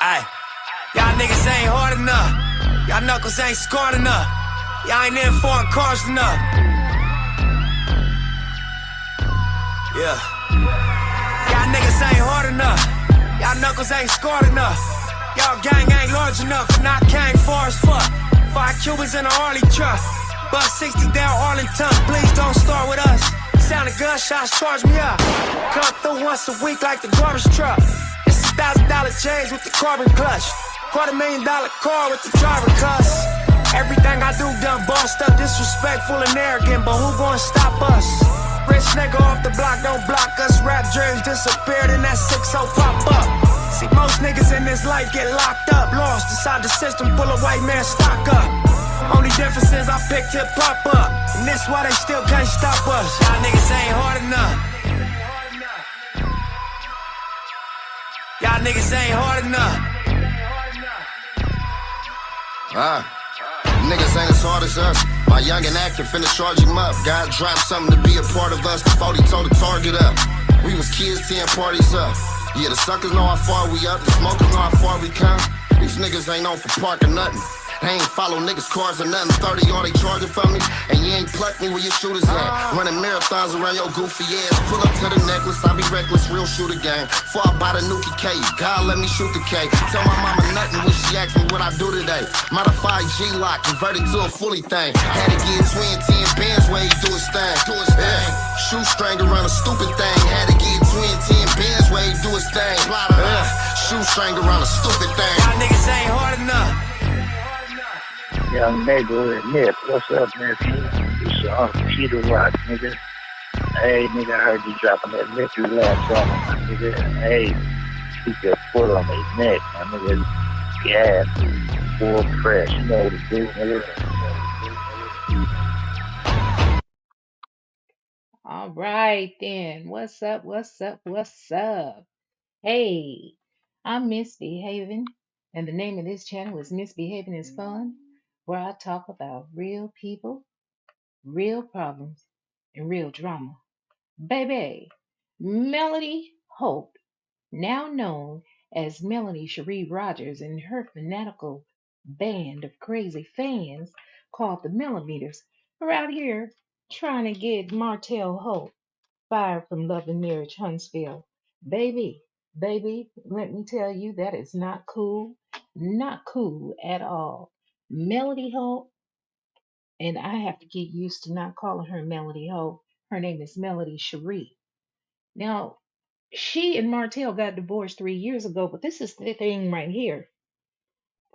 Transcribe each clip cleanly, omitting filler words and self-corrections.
Ay, y'all niggas ain't hard enough. Y'all knuckles ain't scored enough. Y'all ain't in foreign cars enough. Yeah. Y'all niggas ain't hard enough. Y'all knuckles ain't scored enough. Y'all gang ain't large enough, and I came far as fuck. 5 Cubans in a Harley truck. Bus 60 down Arlington, please don't start with us. Sound of gunshots, charge me up. Come through once a week like the garbage truck. It's $1,000 change with the carbon clutch. $250,000 car with the driver cuss. Everything I do done bossed up, disrespectful and arrogant, but who gonna stop us? Rich nigga off the block, don't block us. Rap dreams disappeared and that 6-0 pop up. See, most niggas in this life get locked up, lost inside the system, pull a white man stock up. Only difference is I picked hip hop up, and this why they still can't stop us. Y'all niggas ain't hard enough. Y'all niggas ain't hard enough. Niggas ain't as hard as us. My youngin' actor finna charge him up. God dropped something to be a part of us before he told the target up. We was kids tearing parties up. Yeah, the suckers know how far we up. The smokers know how far we come. These niggas ain't known for parking nothing. They ain't follow niggas' cars or nothing. 30 all they charging for me, and you ain't plucked me where your shooters at. Running marathons around your goofy ass. Pull up to the necklace, I be reckless, real shooter gang. Before I buy the Nuki K, God let me shoot the K. Tell my mama nothing when she asked me what I do today. Modified G-Lock, converted to a fully thing. Had to get twin 10 bands when he do his thing. Shoestring around a stupid thing. Had to get twin 10 bands when he do his thing. Shoestring around a stupid thing. Y'all niggas ain't hard enough. Young neighborhood Nick, what's up, nephew? It's your Uncle Peter Rock, nigga. Hey, nigga, I heard you dropping that victory lap song, my nigga. Hey, keep your foot on his neck, my nigga. Gas, full fresh, you know what to do, nigga. All right, then. What's up? What's up? What's up? Hey, I'm MsBehaven, and the name of this channel is MsBehaven is Fun, where I talk about real people, real problems, and real drama. Baby, Melody Holt, now known as Melody Shari Rodgers, and her fanatical band of crazy fans called the Melometers are out here trying to get Martell Holt fired from Love Marriage Huntsville. Baby, baby, let me tell you, that is not cool. Not cool at all. Melody Holt, and I have to get used to not calling her Melody Holt. Her name is Melody Cherie. Now, she and Martell got divorced 3 years ago, but this is the thing right here.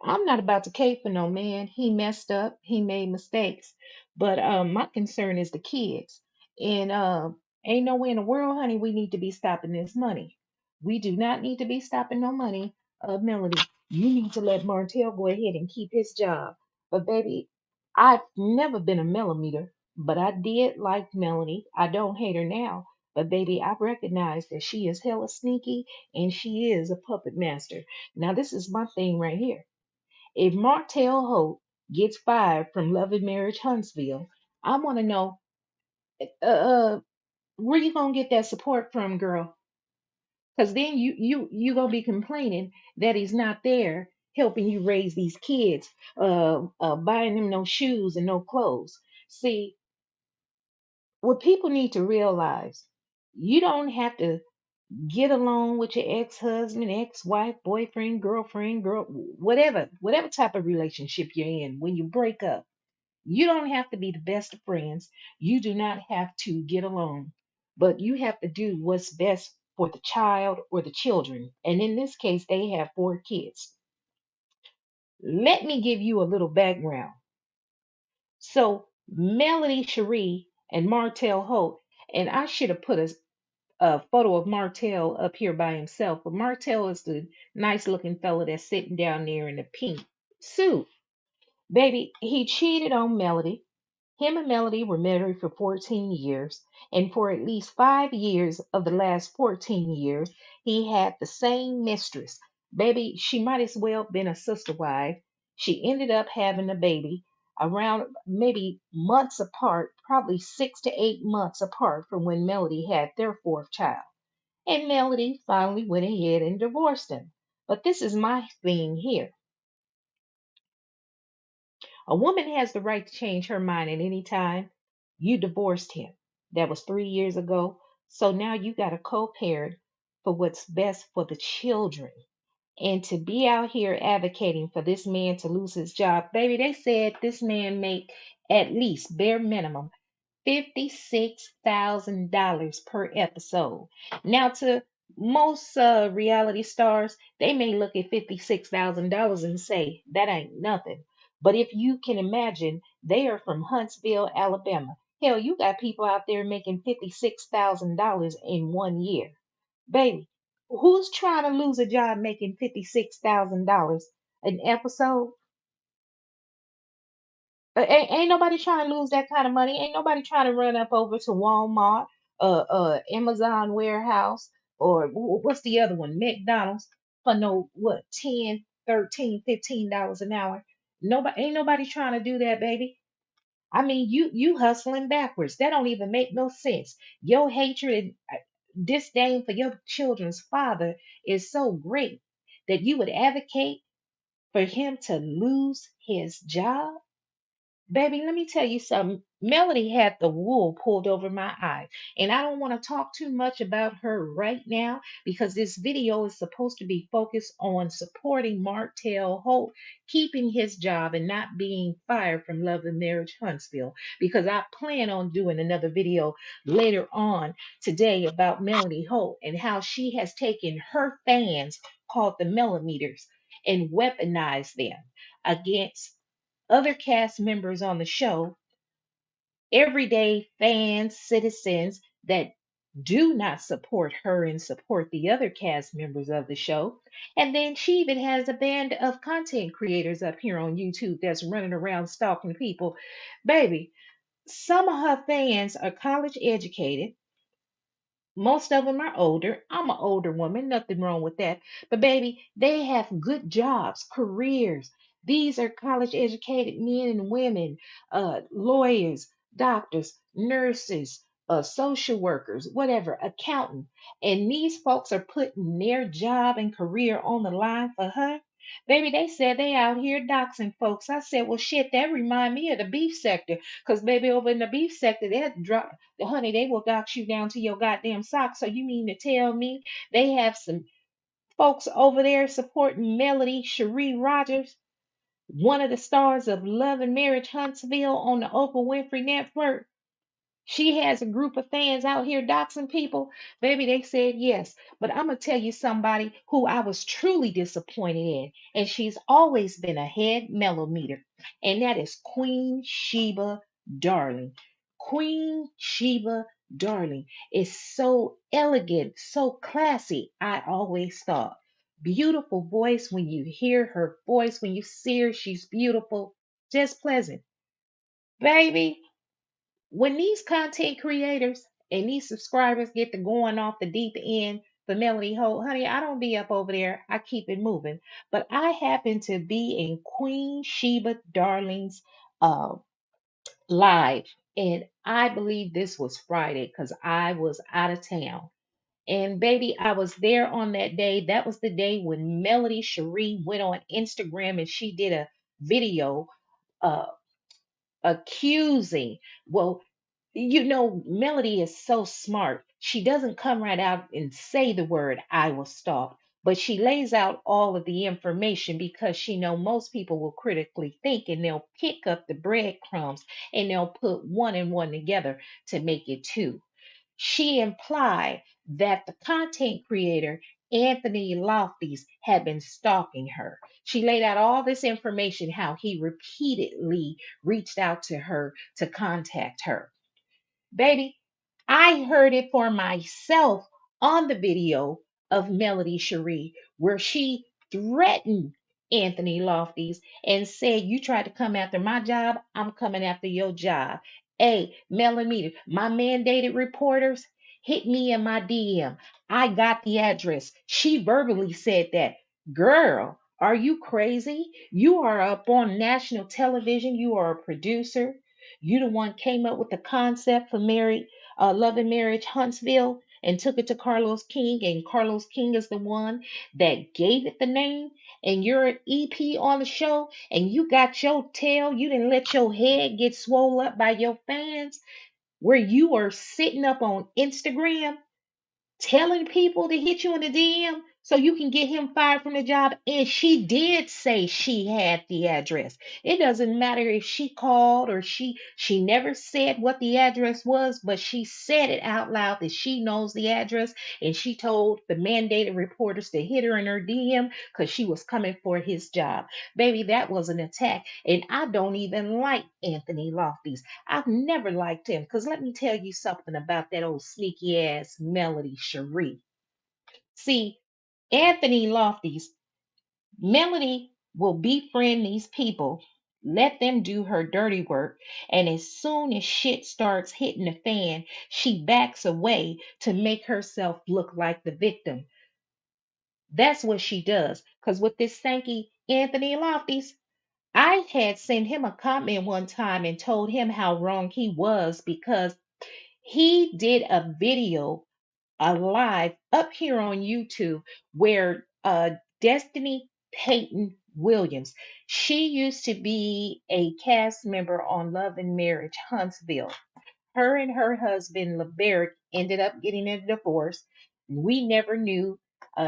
I'm not about to cape for no man. He messed up. He made mistakes. But my concern is the kids. And ain't no way in the world, honey, we need to be stopping this money. We do not need to be stopping no money. Melody, you need to let Martell go ahead and keep his job. But baby, I've never been a millimeter, but I did like Melody. I don't hate her now. But baby, I recognize that she is hella sneaky and she is a puppet master. Now this is my thing right here. If Martell Holt gets fired from Love and Marriage Huntsville, I want to know where you gonna get that support from, girl? Because then you gonna be complaining that he's not there helping you raise these kids, buying them no shoes and no clothes. See, what people need to realize, you don't have to get along with your ex-husband, ex-wife, boyfriend, girlfriend, whatever type of relationship you're in. When you break up, you don't have to be the best of friends. You do not have to get along, but you have to do what's best for the child or the children. And in this case, they have 4 kids. Let me give you a little background. So Melody Cherie and Martell Holt, and I should have put a photo of Martell up here by himself, but Martell is the nice looking fella that's sitting down there in the pink suit. Baby, he cheated on Melody. Him and Melody were married for 14 years, and for at least 5 years of the last 14 years, he had the same mistress. Baby, she might as well been a sister wife. She ended up having a baby around maybe months apart, probably 6 to 8 months apart from when Melody had their fourth child. And Melody finally went ahead and divorced him. But this is my thing here. A woman has the right to change her mind at any time. You divorced him. That was 3 years ago. So now you got a co-parent for what's best for the children. And to be out here advocating for this man to lose his job, baby, they said this man make at least bare minimum $56,000 per episode. Now, to most reality stars, they may look at $56,000 and say that ain't nothing. But if you can imagine, they are from Huntsville, Alabama. Hell, you got people out there making $56,000 in 1 year. Baby, who's trying to lose a job making $56,000 an episode? Ain't nobody trying to lose that kind of money. Ain't nobody trying to run up over to Walmart, Amazon warehouse, or what's the other one, McDonald's, for no what, 10, 13, $15 an hour. Nobody, ain't nobody trying to do that, baby. I mean, you hustling backwards. That don't even make no sense. Your hatred and disdain for your children's father is so great that you would advocate for him to lose his job. Baby, let me tell you something. Melody had the wool pulled over my eyes. And I don't want to talk too much about her right now because this video is supposed to be focused on supporting Martell Holt, keeping his job and not being fired from Love Marriage Huntsville. Because I plan on doing another video later on today about Melody Holt and how she has taken her fans, called the Melometers, and weaponized them against other cast members on the show, everyday fans, citizens that do not support her and support the other cast members of the show. And then she even has a band of content creators up here on YouTube that's running around stalking people. Baby, some of her fans are college educated. Most of them are older. I'm an older woman, nothing wrong with that. But baby, they have good jobs, careers. These are college educated men and women, lawyers, doctors, nurses, social workers, whatever, accountant. And these folks are putting their job and career on the line for her. Baby, they said they out here doxing folks. I said, well, shit, that remind me of the beef sector. Because, baby, over in the beef sector, they drop honey, they will dox you down to your goddamn socks. So you mean to tell me they have some folks over there supporting Melody, Shari Rodgers, one of the stars of Love and Marriage Huntsville on the Oprah Winfrey Network? She has a group of fans out here doxing people. Baby, they said yes. But I'm going to tell you somebody who I was truly disappointed in. And she's always been a head melometer. And that is Queen Sheba Darling. Queen Sheba Darling is so elegant, so classy, I always thought. Beautiful voice when you hear her voice, when you see her, she's beautiful, just pleasant. Baby, when these content creators and these subscribers get to going off the deep end for Melody Holt, honey, I don't be up over there. I keep it moving. But I happen to be in Queen Sheba Darling's uh, live. And I believe this was Friday because I was out of town. And baby, I was there on that day. That was the day when Melody Cherie went on Instagram and she did a video uh, accusing. Well, Melody is so smart. She doesn't come right out and say the word I was stalked, but she lays out all of the information because she know most people will critically think and they'll pick up the breadcrumbs and they'll put one and one together to make it two. She implied that the content creator Anthony Lofties had been stalking her. She laid out all this information, how he repeatedly reached out to her to contact her. Baby, I heard it for myself on the video of Melody Cherie, where she threatened Anthony Lofties and said, you tried to come after my job, I'm coming after your job. Hey, Melody, my mandated reporters hit me in my DM. I got the address. She verbally said that. Girl, are you crazy? You are up on national television. You are a producer. You the one came up with the concept for Love and Marriage Huntsville. and took it to Carlos King, and Carlos King is the one that gave it the name, and you're an EP on the show, and you got your tail, you didn't let your head get swole up by your fans, where you are sitting up on Instagram telling people to hit you in the DM so you can get him fired from the job. And she did say she had the address. It doesn't matter if she called or she never said what the address was, but she said it out loud that she knows the address, and she told the mandated reporters to hit her in her DM because she was coming for his job. Baby, that was an attack. And I don't even like Anthony Lofties. I've never liked him because let me tell you something about that old sneaky ass Melody Cherie. See, Anthony Lofties, Melody will befriend these people, let them do her dirty work, and as soon as shit starts hitting the fan, she backs away to make herself look like the victim. That's what she does. Because with this stanky Anthony Lofties, I had sent him a comment one time and told him how wrong he was because he did a video, a live up here on YouTube where Destiny Payton Williams, she used to be a cast member on Love and Marriage Huntsville. Her and her husband LeBerick ended up getting a divorce. We never knew.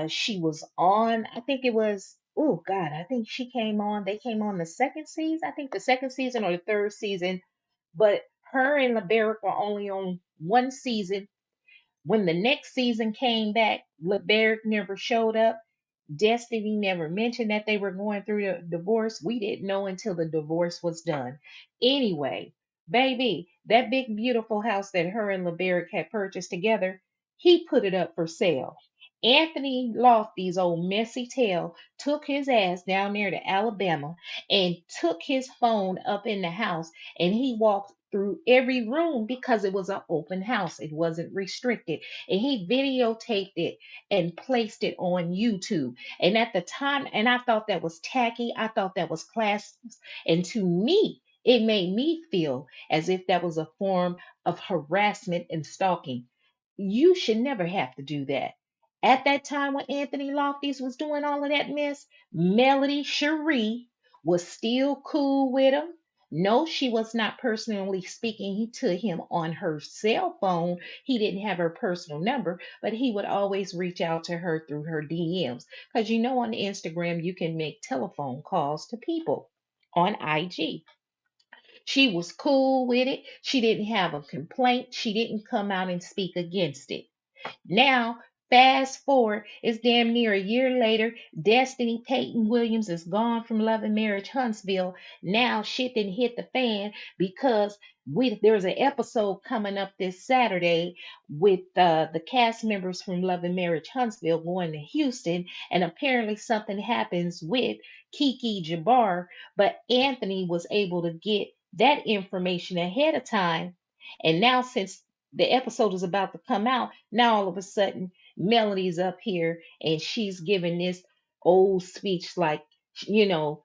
She was on, I think it was, oh God, I think she came on, they came on the second season, I think the second season or the third season, but her and LeBerick were only on one season. When the next season came back, LeBerick never showed up. Destiny never mentioned that they were going through a divorce. We didn't know until the divorce was done. Anyway, baby, that big beautiful house that her and LeBerick had purchased together, he put it up for sale. Anthony Lofty's old messy tail took his ass down there to Alabama and took his phone up in the house, and he walked through every room because it was an open house. It wasn't restricted. And he videotaped it and placed it on YouTube. And at the time, and I thought that was tacky. I thought that was classless. And to me, it made me feel as if that was a form of harassment and stalking. You should never have to do that. At that time when Anthony Lofties was doing all of that mess, Melody Cherie was still cool with him. No, she was not personally speaking to him on her cell phone. He didn't have her personal number, but he would always reach out to her through her DMs. Because you know, on Instagram, you can make telephone calls to people on IG. She was cool with it. She didn't have a complaint. She didn't come out and speak against it. Now, fast forward, it's damn near a year later. Destiny Payton Williams is gone from Love and Marriage Huntsville. Now shit didn't hit the fan because there's an episode coming up this Saturday with the cast members from Love and Marriage Huntsville going to Houston, and apparently something happens with Keke Jabbar, but Anthony was able to get that information ahead of time. And now, since the episode is about to come out, now all of a sudden Melody's up here and she's giving this old speech like, you know,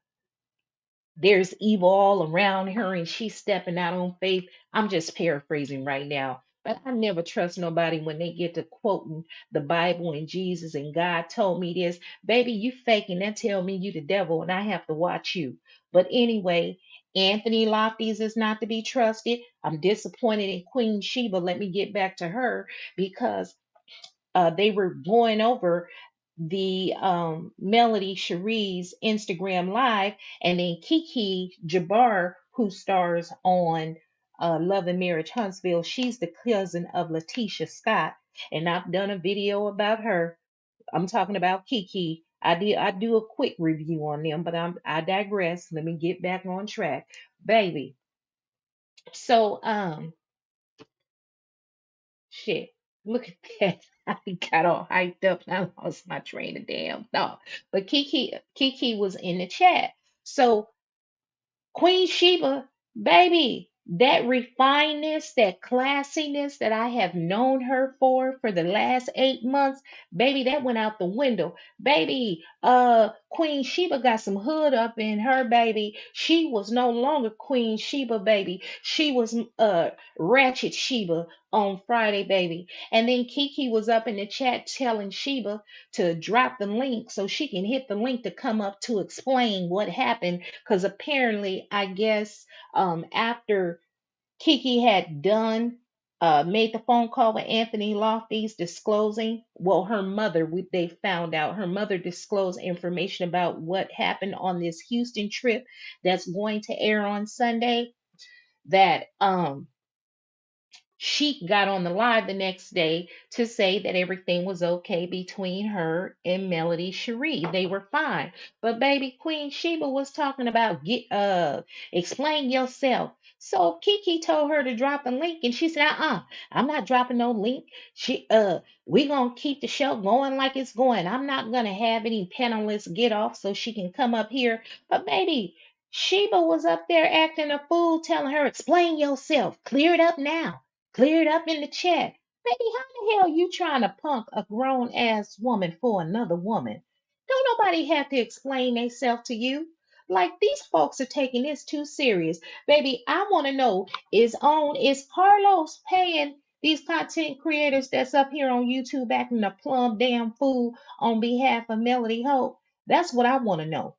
there's evil all around her and she's stepping out on faith. I'm just paraphrasing right now. But I never trust nobody when they get to quoting the Bible and Jesus and God told me this. Baby, you faking that tell me you the devil and I have to watch you. But anyway, Anthony Lofties is not to be trusted. I'm disappointed in Queen Sheba. Let me get back to her because they were going over the Melody Cherie's Instagram Live, and then Keke Jabbar, who stars on Love and Marriage Huntsville, she's the cousin of Letitia Scott, and I've done a video about her. I'm talking about Keke. I do a quick review on them, but I digress. Let me get back on track, baby. So shit. Look at that. I got all hyped up and I lost my train of damn thought. But Keke was in the chat. So Queen Sheba, baby, that refinedness, that classiness that I have known her for the last 8 months, baby, that went out the window. Baby, Queen Sheba got some hood up in her, baby. She was no longer Queen Sheba, baby. She was Ratchet Sheba on Friday, baby. And then Keke was up in the chat telling Sheba to drop the link so she can hit the link to come up to explain what happened. Because apparently, I guess after Keke had made the phone call with Anthony Lofty's disclosing, well, her mother, they found out her mother disclosed information about what happened on this Houston trip that's going to air on Sunday. That she got on the live the next day to say that everything was okay between her and Melody Cherie. They were fine. But baby Queen Sheba was talking about explain yourself. So Keke told her to drop a link and she said, I'm not dropping no link. We gonna keep the show going like it's going. I'm not gonna have any panelists get off so she can come up here. But baby, Sheba was up there acting a fool, telling her, explain yourself, clear it up now. Clear it up in the chat. Baby, how the hell you trying to punk a grown ass woman for another woman? Don't nobody have to explain themselves to you. Like these folks are taking this too serious. Baby, I want to know is Carlos paying these content creators that's up here on YouTube acting a plumb damn fool on behalf of Melody Holt? That's what I want to know.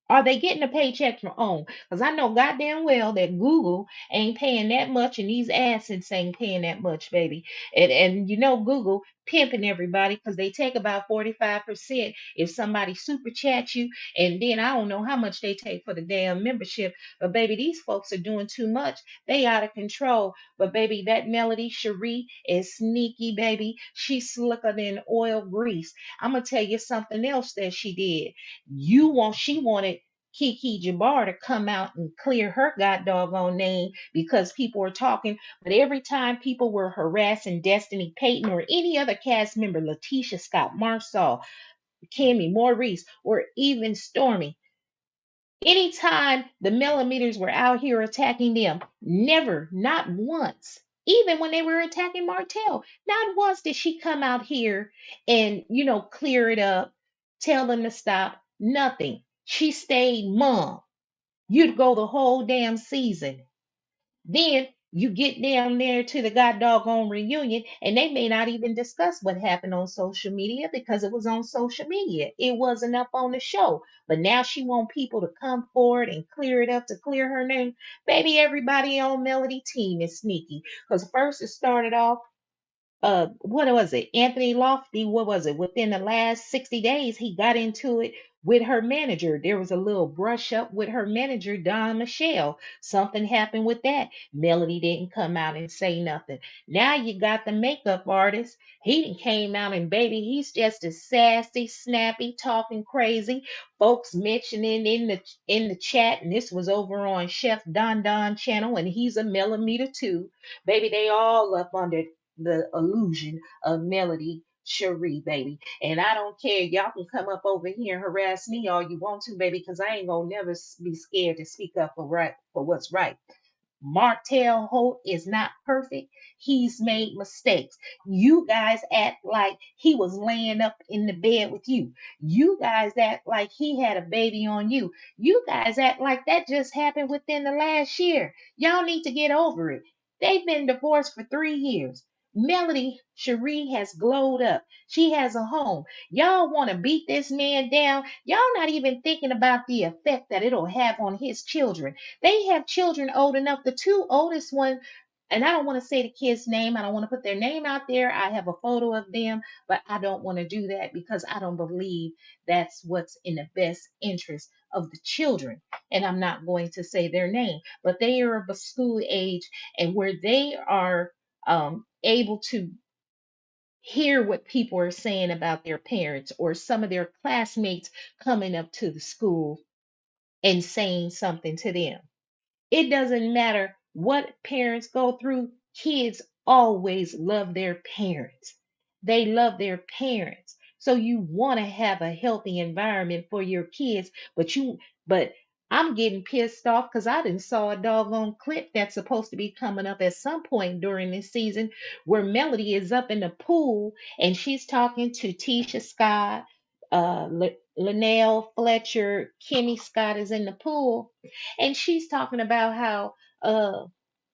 Are they getting a paycheck from OWN? Because I know goddamn well that Google ain't paying that much and these assets ain't paying that much, baby. And you know Google pimping everybody because they take about 45% if somebody super chats you, and then I don't know how much they take for the damn membership. But baby, these folks are doing too much. They out of control. But baby, that Melody Cherie is sneaky, baby. She's slicker than oil grease. I'm gonna tell you something else that she did. She wanted Keke Jabbar to come out and clear her god doggone name because people were talking. But every time people were harassing Destiny Payton or any other cast member, Letitia Scott, Marsau, Kimmie, Maurice, or even Stormi, anytime the Melometers were out here attacking them, never, not once, even when they were attacking Martell, not once did she come out here and, clear it up, tell them to stop, nothing. She stayed mum. You'd go the whole damn season. Then you get down there to the god doggone reunion, and they may not even discuss what happened on social media because it was on social media. It wasn't up on the show. But now she want people to come forward and clear it up to clear her name. Baby, everybody on Melody team is sneaky. Because first it started off what was it? Anthony Lofty, what was it? Within the last 60 days, he got into it with her manager. There was a little brush up with her manager, Don Michelle. Something happened with that. Melody didn't come out and say nothing. Now you got the makeup artist. He didn't came out and baby, he's just as sassy, snappy, talking crazy. Folks mentioning in the chat, and this was over on Chef Don Don channel, and he's a millimeter too. Baby, they all up under the illusion of Melody Cherie, baby. And I don't care. Y'all can come up over here and harass me all you want to, baby, because I ain't gonna never be scared to speak up for what's right. Martell Holt is not perfect. He's made mistakes. You guys act like he was laying up in the bed with you. You guys act like he had a baby on you. You guys act like that just happened within the last year. Y'all need to get over it. They've been divorced for 3 years. Melody Cherie has glowed up. She has a home. Y'all want to beat this man down. Y'all not even thinking about the effect that it'll have on his children. They have children old enough. The two oldest one, and I don't want to say the kid's name. I don't want to put their name out there. I have a photo of them, but I don't want to do that because I don't believe that's what's in the best interest of the children. And I'm not going to say their name, but they are of a school age and where they are able to hear what people are saying about their parents or some of their classmates coming up to the school and saying something to them. It doesn't matter what parents go through, kids always love their parents. They love their parents. So you want to have a healthy environment for your kids, but I'm getting pissed off because I didn't saw a doggone clip that's supposed to be coming up at some point during this season where Melody is up in the pool and she's talking to Tisha Scott, Linnell Fletcher, Kimmie Scott is in the pool, and she's talking about how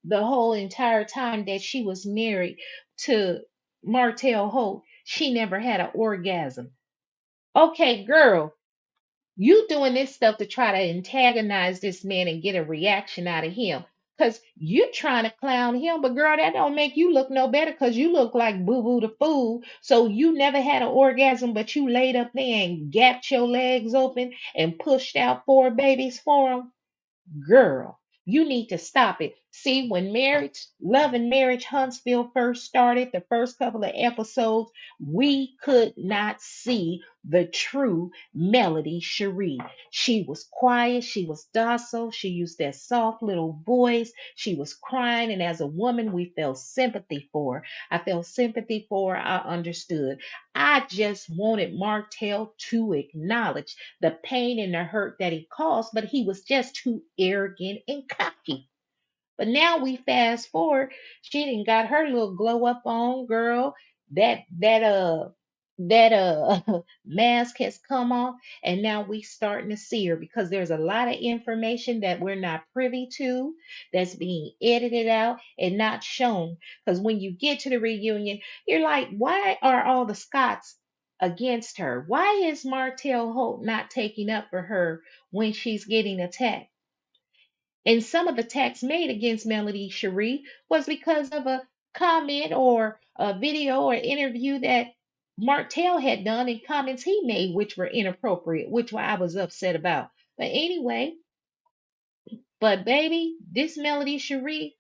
the whole entire time that she was married to Martell Holt, she never had an orgasm. Okay, girl, you doing this stuff to try to antagonize this man and get a reaction out of him. Cause you're trying to clown him, but girl, that don't make you look no better because you look like Boo Boo the Fool. So you never had an orgasm, but you laid up there and gapped your legs open and pushed out four babies for him. Girl, you need to stop it. See, when Love and Marriage Huntsville first started, the first couple of episodes, we could not see the true Melody Cherie. She was quiet, she was docile, she used that soft little voice, she was crying, and as a woman, we felt sympathy for her. I felt sympathy for her, I understood. I just wanted Martell to acknowledge the pain and the hurt that he caused, but he was just too arrogant and cocky. But now we fast forward, she didn't got her little glow up on, girl. That mask has come off, and now we starting to see her because there's a lot of information that we're not privy to that's being edited out and not shown. Because when you get to the reunion, you're like, why are all the Scots against her? Why is Martell Holt not taking up for her when she's getting attacked? And some of the attacks made against Melody Cherie was because of a comment or a video or interview that Martell had done and comments he made, which were inappropriate, which I was upset about. But anyway, but baby, this Melody Cherie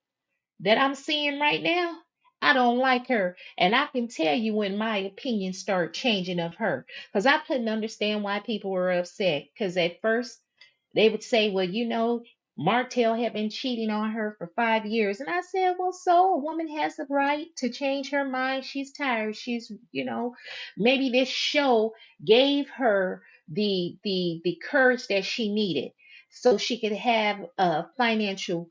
that I'm seeing right now, I don't like her. And I can tell you when my opinion started changing of her. Because I couldn't understand why people were upset. Because at first they would say, well, Martell had been cheating on her for 5 years. And I said, well, so a woman has the right to change her mind. She's tired. Maybe this show gave her the courage that she needed so she could have financial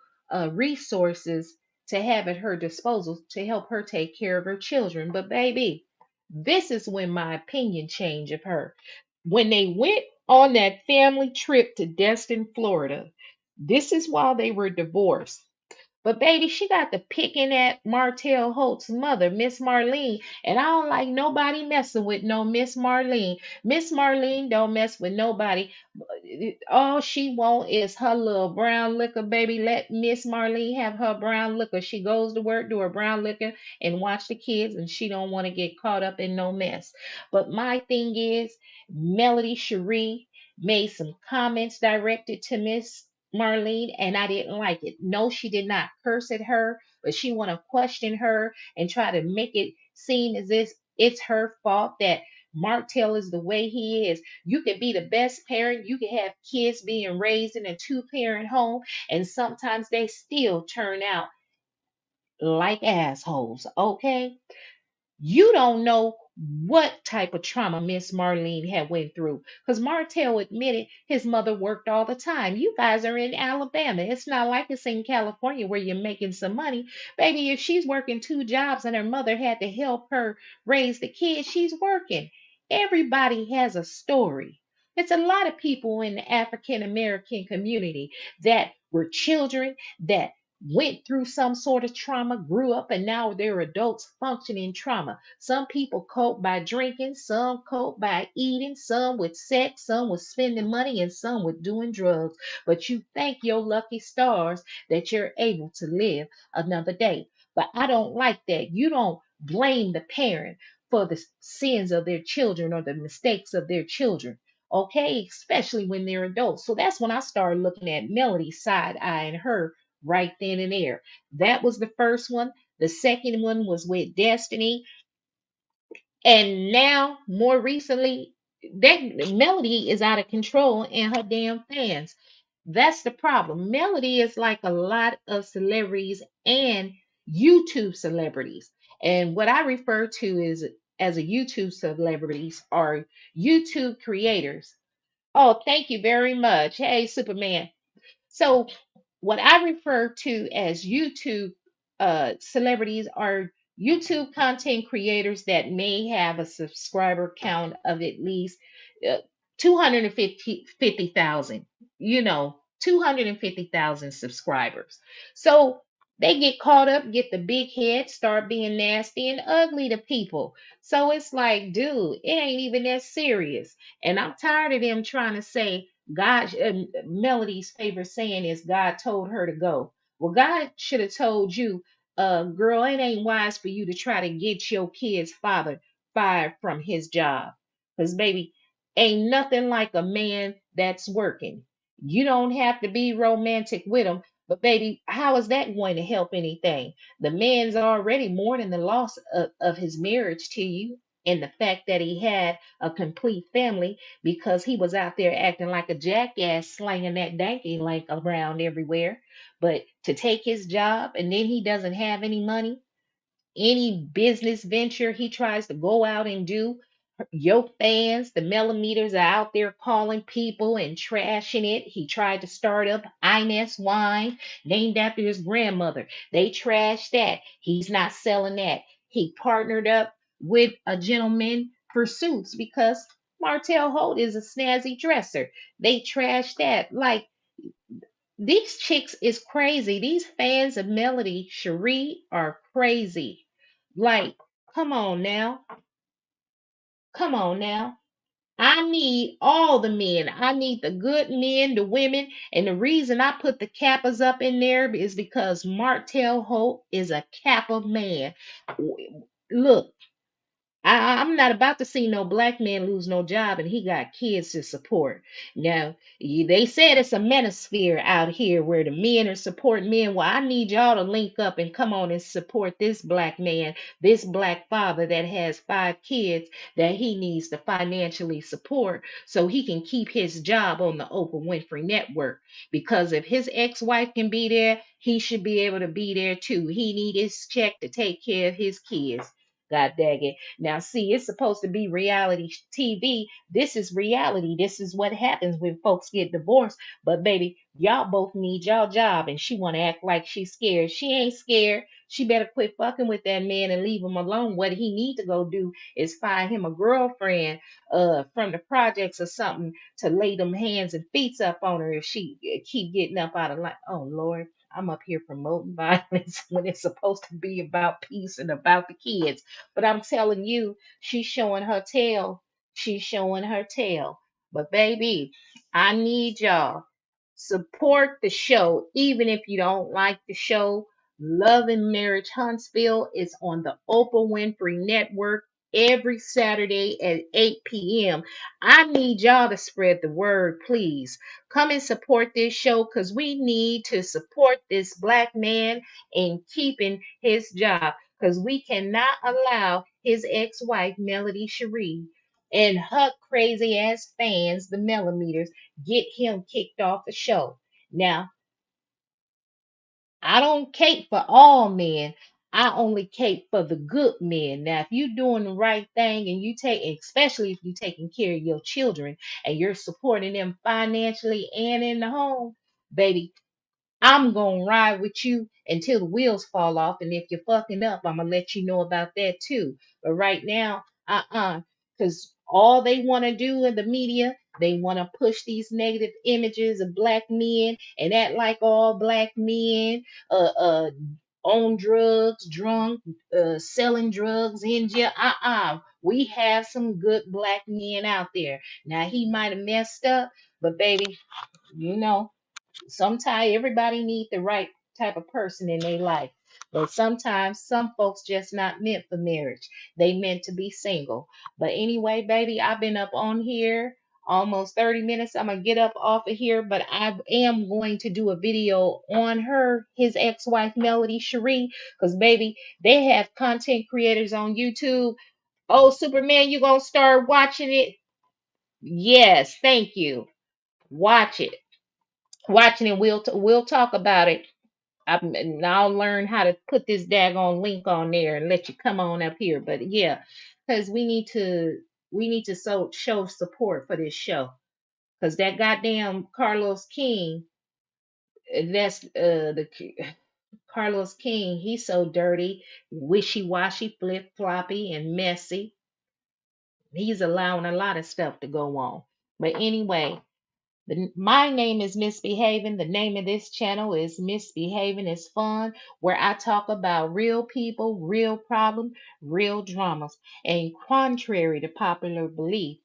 resources to have at her disposal to help her take care of her children. But baby, this is when my opinion changed of her. When they went on that family trip to Destin, Florida, this is while they were divorced. But baby, she got to picking at Martell Holt's mother, Miss Marlene, and I don't like nobody messing with no Miss Marlene. Miss Marlene don't mess with nobody. All she want is her little brown liquor, baby. Let Miss Marlene have her brown liquor. She goes to work, do her brown liquor, and watch the kids, and she don't want to get caught up in no mess. But my thing is, Melody Cherie made some comments directed to Miss Marlene, and I didn't like it. No, she did not curse at her, but she want to question her and try to make it seem as if it's her fault that Martell is the way he is. You could be the best parent. You could have kids being raised in a two-parent home, and sometimes they still turn out like assholes. Okay? You don't know what type of trauma Miss Marlene had went through. Because Martell admitted his mother worked all the time. You guys are in Alabama. It's not like it's in California where you're making some money. Baby, if she's working two jobs and her mother had to help her raise the kids, she's working. Everybody has a story. It's a lot of people in the African American community that were children that went through some sort of trauma, grew up, and now they're adults functioning trauma. Some people cope by drinking, some cope by eating, some with sex, some with spending money, and some with doing drugs. But you thank your lucky stars that you're able to live another day. But I don't like that. You don't blame the parent for the sins of their children or the mistakes of their children. Okay, especially when they're adults. So that's when I started looking at Melody's side eyeing her right then and there. That was the first one. The second one was with Destiny. And now, more recently, that Melody is out of control and her damn fans. That's the problem. Melody is like a lot of celebrities and YouTube celebrities. And what I refer to is as a YouTube celebrities are YouTube creators. Oh, thank you very much. Hey, Superman. So, what I refer to as YouTube celebrities are YouTube content creators that may have a subscriber count of at least uh, 250,000, 250,000 subscribers. So, They get caught up, get the big head, start being nasty and ugly to people. So it's like, dude, it ain't even that serious. And I'm tired of them trying to say God. Melody's favorite saying is God told her to go. Well, God should have told you, girl, it ain't wise for you to try to get your kid's father fired from his job. Because, baby, ain't nothing like a man that's working. You don't have to be romantic with him, but baby, how is that going to help anything? The man's already mourning the loss of his marriage to you and the fact that he had a complete family because he was out there acting like a jackass, slanging that danky lank around everywhere. But to take his job and then he doesn't have any money, any business venture he tries to go out and do, your fans, the Melometers, are out there calling people and trashing it. He tried to start up Ines Wine, named after his grandmother. They trashed that. He's not selling that. He partnered up with a gentleman for suits because Martell Holt is a snazzy dresser. They trashed that. Like, these chicks is crazy. These fans of Melody Shari are crazy. Like, come on now. Come on now. I need all the men. I need the good men, the women. And the reason I put the Kappas up in there is because Martell Holt is a Kappa man. Look, I'm not about to see no black man lose no job and he got kids to support. Now, they said it's a manosphere out here where the men are supporting men. Well, I need y'all to link up and come on and support this black man, this black father that has 5 kids that he needs to financially support so he can keep his job on the Oprah Winfrey Network. Because if his ex-wife can be there, he should be able to be there too. He need his check to take care of his kids. God dang it. Now, see, it's supposed to be reality TV. This is reality. This is what happens when folks get divorced. But baby, y'all both need y'all job, and she want to act like she's scared. She ain't scared. She better quit fucking with that man and leave him alone. What he need to go do is find him a girlfriend from the projects or something to lay them hands and feet up on her if she keep getting up out of line. Oh Lord. I'm up here promoting violence when it's supposed to be about peace and about the kids. But I'm telling you, she's showing her tail. She's showing her tail. But baby, I need y'all. Support the show, even if you don't like the show. Love and Marriage Huntsville is on the Oprah Winfrey Network every Saturday at 8 p.m. I need y'all to spread the word, please. Come and support this show because we need to support this black man in keeping his job because we cannot allow his ex-wife, Melody Cherie, and her crazy ass fans, the Melometers, get him kicked off the show. Now, I don't cape for all men. I only cape for the good men. Now, if you're doing the right thing and you take, especially if you're taking care of your children and you're supporting them financially and in the home, baby, I'm gonna ride with you until the wheels fall off. And if you're fucking up, I'm gonna let you know about that too. But right now, because all they want to do in the media, they want to push these negative images of black men and act like all black men uh uh on drugs, drunk, selling drugs in jail. We have some good black men out there. Now he might have messed up, but baby, you know. Sometimes everybody need the right type of person in their life. But sometimes some folks just not meant for marriage. They meant to be single. But anyway, baby, I've been up on here almost 30 minutes. I'm gonna get up off of here, but I am going to do a video on her, his ex-wife Melody Cherie, because baby, they have content creators on YouTube. Oh, Superman, you gonna start watching it? Yes, thank you. Watch it. Watching it. We'll talk about it. And I'll learn how to put this daggone link on there and let you come on up here. But yeah, because we need to show support for this show. Because that goddamn Carlos King, that's the Carlos King. He's so dirty, wishy washy, flip floppy, and messy. He's allowing a lot of stuff to go on. But anyway. My name is MsBehaven. The name of this channel is MsBehaven is Fun, where I talk about real people, real problems, real dramas. And contrary to popular belief,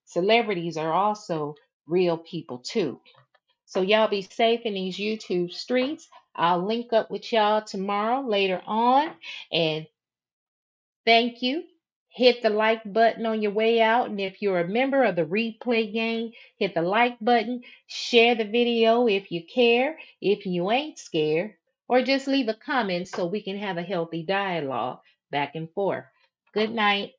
celebrities are also real people too. So y'all be safe in these YouTube streets. I'll link up with y'all tomorrow later on. And thank you. Hit the like button on your way out. And if you're a member of the replay gang, hit the like button. Share the video if you care, if you ain't scared, or just leave a comment so we can have a healthy dialogue back and forth. Good night.